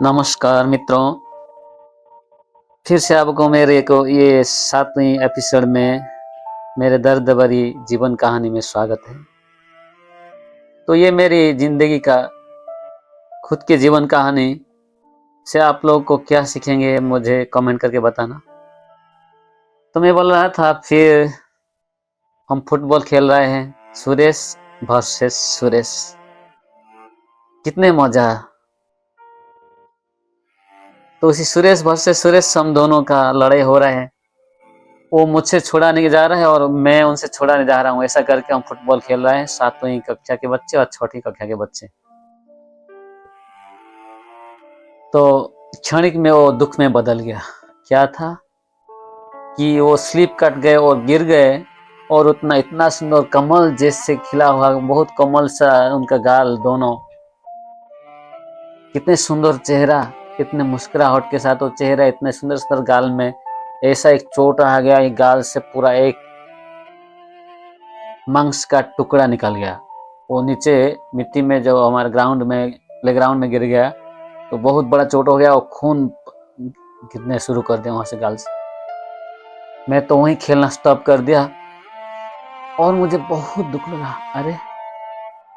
नमस्कार मित्रों, फिर से आपको मेरे को ये 7वीं एपिसोड में मेरे दर्द भरी जीवन कहानी में स्वागत है। तो ये मेरी ज़िंदगी का खुद की जीवन कहानी से आप लोगों को क्या सीखेंगे मुझे कमेंट करके बताना। तो मैं बोल रहा था फिर हम फुटबॉल खेल रहे हैं, सुरेश वर्सेस सुरेश। कितने मज़ा। तो उसी सुरेश वर्सेस सुरेश हम दोनों का लड़ाई हो रहा है। वो मुझसे छुड़ाने जा रहा है और मैं उनसे छुड़ाने जा रहा हूँ। ऐसा करके हम फुटबॉल खेल रहे हैं, 7वीं कक्षा के बच्चे और 6ठी कक्षा के बच्चे। तो क्षणिक में वो दुख में बदल गया। क्या था कि वो स्लिप कट गए और गिर गए और इतना सुंदर कमल जैसे खिला हुआ बहुत कमल सा उनका गाल दोनों, कितने सुंदर चेहरा, कितने मुस्कुराहट के साथ वो चेहरा, इतने सुंदर सुंदर गाल में ऐसा एक चोट आ गया, एक गाल से पूरा एक मांस का टुकड़ा निकल गया। वो नीचे मिट्टी में जो हमारे ग्राउंड में प्लेग्राउंड में गिर गया तो बहुत बड़ा चोट हो गया और खून गिरने शुरू कर दिया वहां से गाल से। मैं तो वहीं खेलना स्टॉप कर दिया और मुझे बहुत दुख लगा। अरे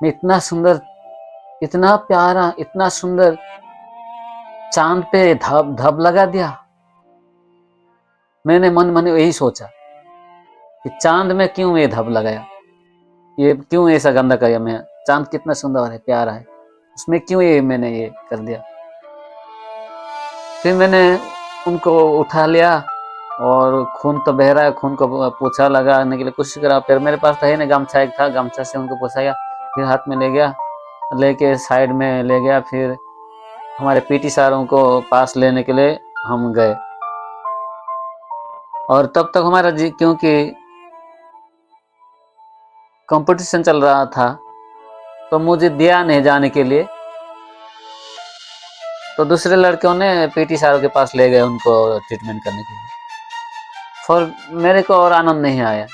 मैं इतना सुंदर, इतना प्यारा, इतना सुंदर चांद पे धब धब लगा दिया। मैंने मन मन यही सोचा कि चांद में क्यों ये धब लगाया, ये क्यों ऐसा गंदा किया। मैं चांद कितना सुंदर है, प्यारा है, उसमें क्यों ये मैंने ये कर दिया। फिर मैंने उनको उठा लिया और खून तो बह रहा है, खून को पोछा लगाने के लिए कोशिश करा। फिर मेरे पास था ही नहीं, गमछा एक था, गमछा से उनको पोछाया। फिर हाथ में ले गया, लेके साइड में ले गया। फिर हमारे पीटी सारों को पास लेने के लिए हम गए और तब तक हमारा क्योंकि कंपटीशन चल रहा था तो मुझे दिया नहीं जाने के लिए। तो दूसरे लड़कों ने पीटी सारों के पास ले गए उनको ट्रीटमेंट करने के लिए। और मेरे को और आनंद नहीं आया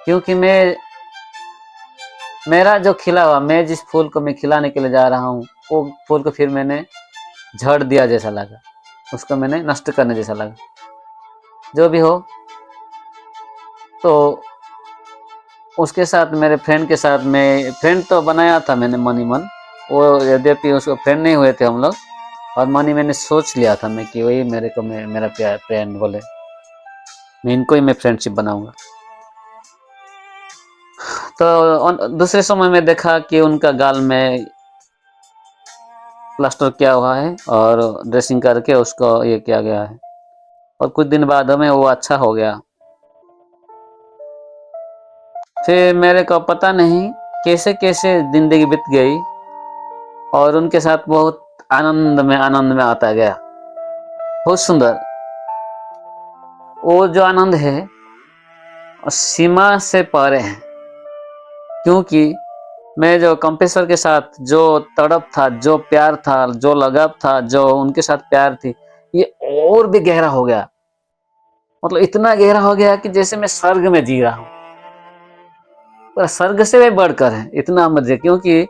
क्योंकि मेरा जो खिला हुआ, मैं जिस फूल को मैं खिलाने के लिए जा रहा हूँ वो फूल को फिर मैंने झड़ दिया जैसा लगा, उसको मैंने नष्ट करने जैसा लगा। जो भी हो, तो उसके साथ मेरे फ्रेंड के साथ मैं फ्रेंड तो बनाया था मैंने मनी मन, वो यद्यपि उसको फ्रेंड नहीं हुए थे हम लोग, और मनी मैंने सोच लिया था मैं कि वही मेरे को मेरा फ्रेंड बोले, मैं इनको ही मैं फ्रेंडशिप बनाऊंगा। तो दूसरे समय में देखा कि उनका गाल में प्लास्टर किया हुआ है और ड्रेसिंग करके उसको ये किया गया है और कुछ दिन बाद हमें वो अच्छा हो गया। फिर मेरे को पता नहीं कैसे कैसे जिंदगी बीत गई और उनके साथ बहुत आनंद में आता गया, बहुत सुंदर। वो जो आनंद है सीमा से परे है, क्योंकि मैं जो कंपेसर के साथ जो तड़प था, जो प्यार था, जो लगाव था, जो उनके साथ प्यार थी, ये और भी गहरा हो गया। मतलब इतना गहरा हो गया कि जैसे मैं स्वर्ग में जी रहा हूँ, पर स्वर्ग से भी बढ़कर है, इतना मजे। क्योंकि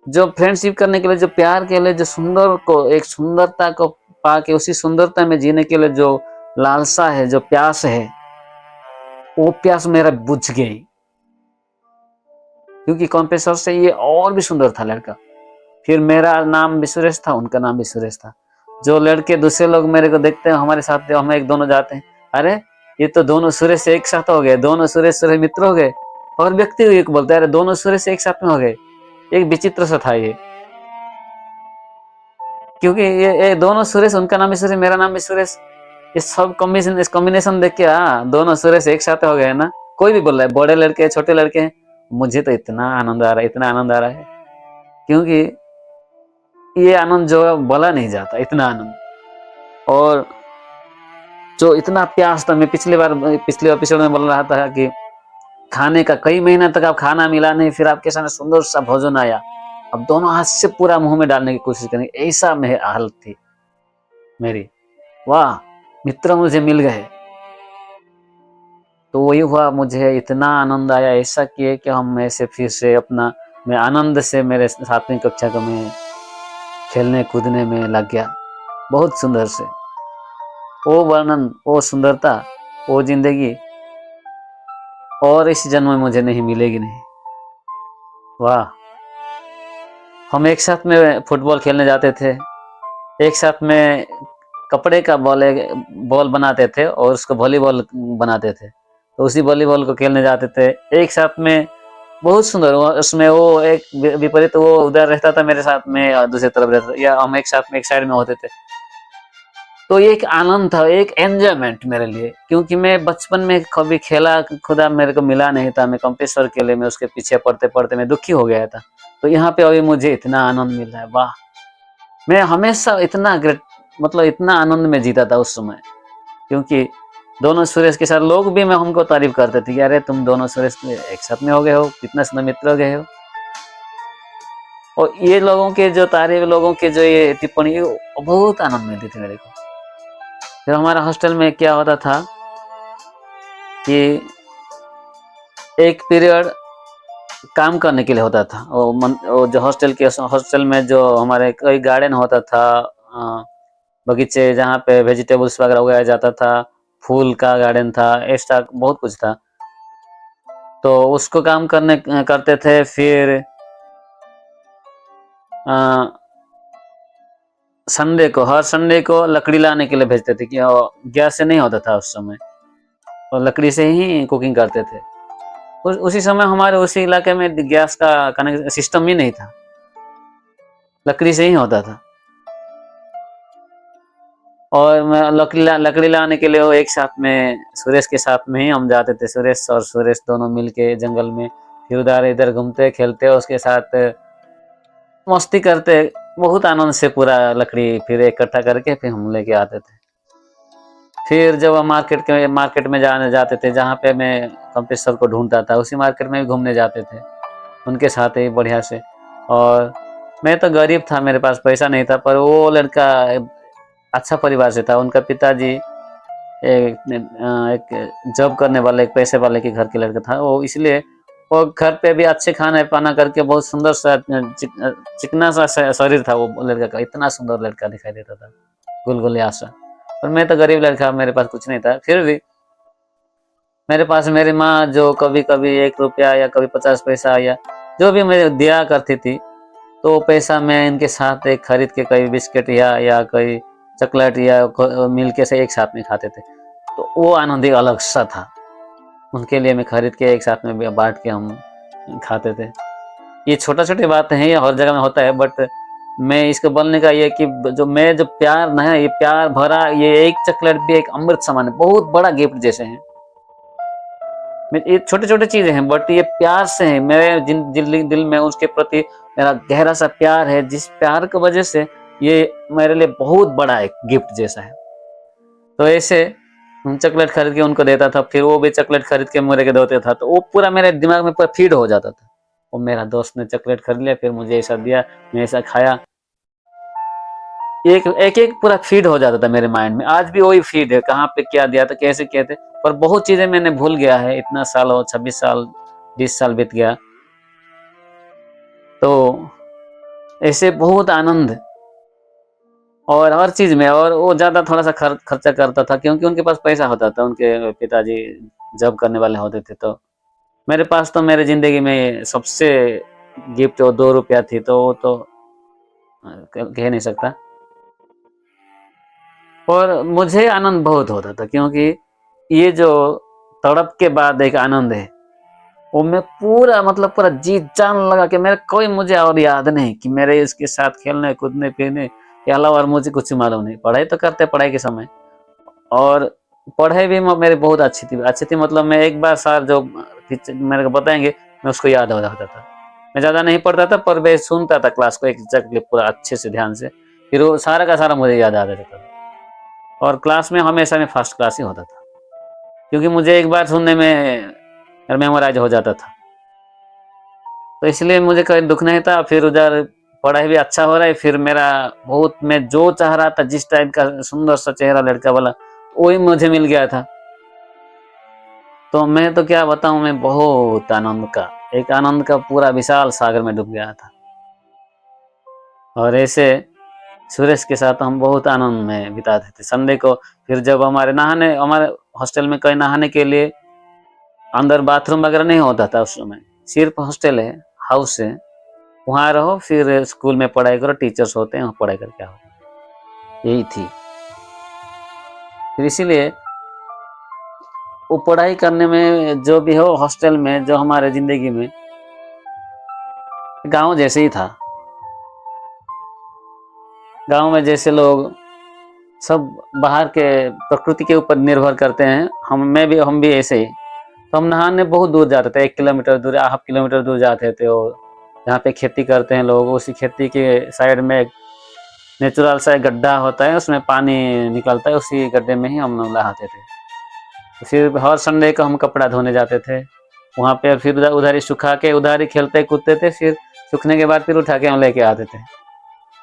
जो फ्रेंडशिप करने के लिए, जो प्यार के लिए, जो सुंदर को एक सुंदरता को पाके उसी सुंदरता में जीने के लिए जो लालसा है, जो प्यास है, वो प्यास मेरा बुझ गई। क्योंकि कंपेसर से ये और भी सुंदर था लड़का। फिर मेरा नाम भी सुरेश था, उनका नाम भी सुरेश था। जो लड़के दूसरे लोग मेरे को देखते हैं, हमारे साथ हम एक दोनों जाते हैं, अरे ये तो दोनों सुरेश एक साथ हो गए, दोनों सुरेश मित्र हो गए। और व्यक्ति एक बोलता है अरे दोनों सुरेश एक साथ में हो गए। एक विचित्र सा था ये, क्योंकि ये दोनों सुरेश, उनका नाम भी सुरेश, मेरा नाम भी सुरेश, ये सब कॉम्बिनेशन, इस कॉम्बिनेशन देख के दोनों सुरेश एक साथ हो गए ना। कोई भी बोल रहा है, बड़े लड़के छोटे लड़के हैं, मुझे तो इतना आनंद आ रहा है, इतना आनंद आ रहा है, क्योंकि ये आनंद जो है बोला नहीं जाता, इतना आनंद। और जो इतना प्यास था, मैं पिछले एपिसोड में बोल रहा था कि खाने का कई महीना तक आप खाना मिला नहीं, फिर आपके सामने सुंदर सा भोजन आया, अब दोनों हाथ से पूरा मुंह में डालने की कोशिश करेंगे, ऐसा मेरी हालत थी मेरी। वाह, मित्र मुझे मिल गए। तो वही हुआ, मुझे इतना आनंद आया, ऐसा किए कि हम ऐसे फिर से अपना, मैं आनंद से मेरे 7वीं कक्षा का मैं खेलने कूदने में लग गया बहुत सुंदर से। वो वर्णन, वो सुंदरता, वो जिंदगी और इस जन्म में मुझे नहीं मिलेगी नहीं। वाह। हम एक साथ में फुटबॉल खेलने जाते थे, एक साथ में कपड़े का बॉल बनाते थे और उसको वॉलीबॉल बनाते थे, तो उसी वॉलीबॉल को खेलने जाते थे एक साथ में। बहुत सुंदर। उसमें वो एक विपरीत, वो उधर रहता था मेरे साथ में और दूसरी तरफ रहता था, या हम एक साथ में एक साइड में होते थे। तो ये एक आनंद था, एक एंजॉयमेंट मेरे लिए, क्योंकि मैं बचपन में कभी खेला खुदा मेरे को मिला नहीं था। मैं कंपेश्वर के लिए मैं उसके पीछे पढ़ते पढ़ते मैं दुखी हो गया था। तो यहाँ पे अभी मुझे इतना आनंद मिल रहा है, वाह। मैं हमेशा इतना ग्रेट, मतलब इतना आनंद में जीता था उस समय, क्योंकि दोनों सुरेश के साथ लोग भी मैं हमको तारीफ करते थे कि अरे तुम दोनों सुरेश एक साथ में हो गए हो, कितना सुंदर मित्र हो गए हो। और ये लोगों के जो तारीफ, लोगों के जो ये टिप्पणी, बहुत आनंद मिलती थी मेरे को। फिर हमारा हॉस्टल में क्या होता था कि एक पीरियड काम करने के लिए होता था। वो जो हॉस्टल में जो हमारे कई गार्डन होता था, बगीचे जहाँ पे वेजिटेबल्स वगैरह उगाया जाता था, फूल का गार्डन था, एक्स्ट्रा बहुत कुछ था। तो उसको काम करते थे। फिर संडे को, हर संडे को लकड़ी लाने के लिए भेजते थे, कि गैस से नहीं होता था उस समय, और लकड़ी से ही कुकिंग करते थे। उसी समय हमारे उसी इलाके में गैस का कनेक्शन सिस्टम ही नहीं था, लकड़ी से ही होता था। और मैं लकड़ी लाने के लिए वो एक साथ में सुरेश के साथ में ही हम जाते थे। सुरेश दोनों मिलके जंगल में फिर उधर इधर घूमते खेलते, उसके साथ मस्ती करते, बहुत आनंद से पूरा लकड़ी फिर इकट्ठा करके फिर हम लेके आते थे। फिर जब हम मार्केट में जाते थे, जहाँ पे मैं कंपेश्वर को ढूंढता था, उसी मार्केट में भी घूमने जाते थे उनके साथ ही बढ़िया से। और मैं तो गरीब था, मेरे पास पैसा नहीं था, पर वो लड़का अच्छा परिवार से था। उनका पिताजी एक जॉब करने वाले, एक पैसे वाले के घर के लड़का था वो, इसलिए वो घर पे भी अच्छे खाना पाना करके बहुत सुंदर सा चिकना सा शरीर था वो लड़का का। इतना सुंदर लड़का दिखाई देता था, गुलगुलिया सा। और मैं तो गरीब लड़का, मेरे पास कुछ नहीं था। फिर भी मेरे पास मेरी माँ जो कभी कभी 1 रुपया या कभी 50 पैसा या जो भी मुझे दिया करती थी, तो पैसा मैं इनके साथ एक खरीद के कई बिस्किट या कोई चॉकलेट या मिल के से एक साथ में खाते थे। तो वो आनंद एक अलग सा था। उनके लिए मैं खरीद के एक साथ में बांट के हम खाते थे। ये छोटा छोटी बात है, ये हर जगह में होता है, बट मैं इसको बोलने का ये कि जो प्यार ना है, ये प्यार भरा, ये एक चॉकलेट भी एक अमृत समान है, बहुत बड़ा गिफ्ट जैसे है। ये छोटे छोटे चीजें हैं, बट ये प्यार से है। मेरे दिल में उसके प्रति मेरा गहरा सा प्यार है, जिस प्यार की वजह से ये मेरे लिए बहुत बड़ा एक गिफ्ट जैसा है। तो ऐसे चॉकलेट खरीद के उनको देता था, फिर वो भी चॉकलेट खरीद के मेरे के देते था, तो वो पूरा मेरे दिमाग में पूरा फीड हो जाता था। वो मेरा दोस्त ने चॉकलेट खरीद लिया, फिर मुझे ऐसा दिया, मैं ऐसा खाया, एक पूरा फीड हो जाता था मेरे माइंड में। आज भी वही फीड है, कहाँ पे क्या दिया था, कैसे किए थे, पर बहुत चीजें मैंने भूल गया है। इतना साल हो, 26 साल 20 साल बीत गया। तो ऐसे बहुत आनंद और हर चीज में। और वो ज्यादा थोड़ा सा खर्चा करता था, क्योंकि उनके पास पैसा होता था, उनके पिताजी जॉब करने वाले होते थे। तो मेरे पास तो मेरे जिंदगी में सबसे गिफ्ट वो 2 रुपया थी, तो वो तो कह नहीं सकता। और मुझे आनंद बहुत होता था, क्योंकि ये जो तड़प के बाद एक आनंद है, वो मैं पूरा मतलब पूरा जी जान लगा के, मेरे कोई मुझे और याद नहीं कि मेरे इसके साथ खेलने कूदने फिरने के अलावा और मुझे कुछ मालूम नहीं। पढ़ाई तो करते पढ़ाई के समय, और पढ़ाई भी मेरी बहुत अच्छी थी। मतलब मैं एक बार सर जो मेरे को बताएंगे, मैं उसको याद हो जाता था। मैं ज्यादा नहीं पढ़ता था, पर मैं सुनता था क्लास को एग्जैक्टली पूरा अच्छे से ध्यान से, फिर वो सारा का सारा मुझे याद आ जाता था। और क्लास में हमेशा में फर्स्ट क्लास ही होता था, क्योंकि मुझे एक बार सुनने में मेमोराइज हो जाता था। तो इसलिए मुझे कोई दुख नहीं था। फिर उधर पढ़ाई भी अच्छा हो रहा है, फिर मेरा बहुत, मैं जो चाह रहा था, जिस टाइप का सुंदर सा चेहरा लड़का वाला, वही मुझे मिल गया था। तो मैं तो क्या बताऊं, मैं बहुत आनंद का पूरा विशाल सागर में डूब गया था। और ऐसे सुरेश के साथ हम बहुत आनंद में बिताते थे संडे को। फिर जब हमारे हॉस्टल में कहीं नहाने के लिए अंदर बाथरूम वगैरह नहीं होता था उस समय, सिर्फ हॉस्टल है, हाउस है, वहाँ रहो, फिर स्कूल में पढ़ाई करो, टीचर्स होते हैं, पढ़ाई करके आओ, यही थी। फिर इसीलिए वो पढ़ाई करने में जो भी हो हॉस्टल में, जो हमारे जिंदगी में गांव जैसे ही था। गांव में जैसे लोग सब बाहर के प्रकृति के ऊपर निर्भर करते हैं, हम भी ऐसे ही। तो हम नहाने बहुत दूर जाते थे, 1 किलोमीटर दूर, हाफ किलोमीटर दूर जाते थे। और जहाँ पे खेती करते हैं लोग, उसी खेती के साइड में एक नेचुरल सा गड्ढा होता है, उसमें पानी निकलता है, उसी गड्ढे में ही हम लोग नहाते थे। तो फिर हर संडे को हम कपड़ा धोने जाते थे वहाँ पे, फिर उधर ही सुखा के उधर ही खेलते कूदते थे। फिर सूखने के बाद फिर उठा के हम लेके आते थे।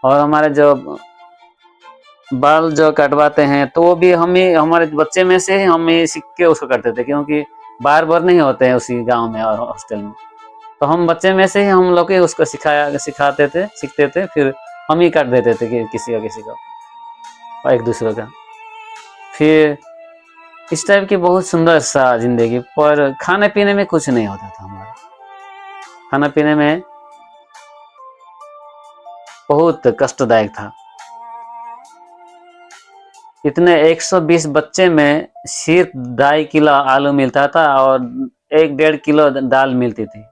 और हमारे जो बाल जो कटवाते हैं तो वो भी हम ही, हमारे बच्चे में से ही हम ही सीख के उसको करते थे, क्योंकि बार बार नहीं होते हैं उसी गांव में और हॉस्टल में। तो हम बच्चे में से ही हम लोग ही उसको सिखाते थे, सीखते थे, फिर हम ही काट देते थे कि किसी का और एक दूसरे का। फिर इस टाइप की बहुत सुंदर सा जिंदगी। पर खाने पीने में कुछ नहीं होता था हमारा, खाना पीने में बहुत कष्टदायक था। इतने 120 बच्चे में सिर्फ 2.5 किलो आलू मिलता था और 1-1.5 किलो दाल मिलती थी,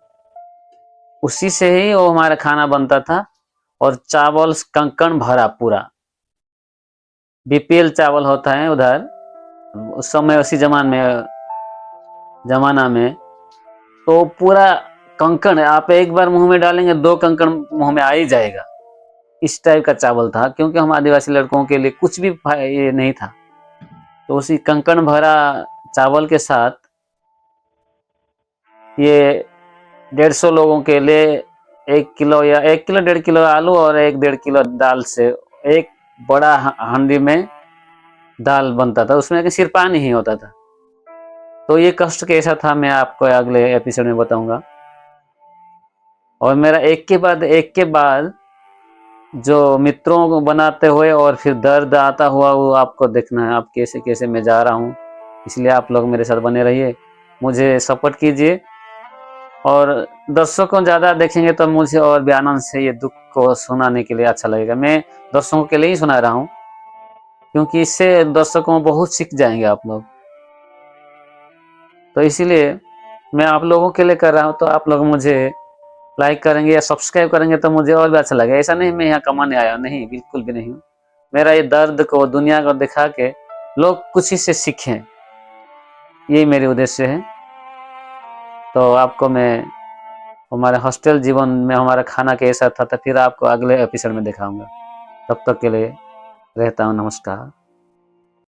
उसी से ही वो हमारा खाना बनता था। और चावल कंकण भरा पूरा, बीपीएल चावल होता है उधर उस समय, उसी जमाना में तो पूरा कंकण, आप एक बार मुंह में डालेंगे 2 कंकण मुंह में आ ही जाएगा, इस टाइप का चावल था। क्योंकि हम आदिवासी लड़कों के लिए कुछ भी ये नहीं था, तो उसी कंकण भरा चावल के साथ ये 150 लोगों के लिए 1 किलो या 1 किलो 1.5 किलो आलू और 1-1.5 किलो दाल से एक बड़ा हांडी में दाल बनता था, उसमें सिर्फ पानी ही होता था। तो ये कष्ट कैसा था मैं आपको अगले एपिसोड में बताऊंगा। और मेरा एक के बाद जो मित्रों को बनाते हुए और फिर दर्द आता हुआ वो आपको देखना है, आप कैसे कैसे मैं जा रहा हूँ। इसलिए आप लोग मेरे साथ बने रहिए, मुझे सपोर्ट कीजिए। और दर्शकों ज़्यादा देखेंगे तो मुझे और भी आनंद से ये दुख को सुनाने के लिए अच्छा लगेगा। मैं दर्शकों के लिए ही सुना रहा हूँ, क्योंकि इससे दर्शकों बहुत सीख जाएंगे आप लोग। तो इसीलिए मैं आप लोगों के लिए कर रहा हूँ, तो आप लोग मुझे लाइक करेंगे या सब्सक्राइब करेंगे तो मुझे और भी अच्छा लगेगा। ऐसा नहीं मैं यहाँ कमाने आया, नहीं, बिल्कुल भी नहीं। मेरा ये दर्द को दुनिया को दिखा के लोग कुछ इससे सीखें, यही मेरे उद्देश्य है। तो आपको मैं हमारे हॉस्टल जीवन में हमारा खाना कैसा था तो फिर आपको अगले एपिसोड में दिखाऊंगा। तब तक के लिए रहता हूँ, नमस्कार।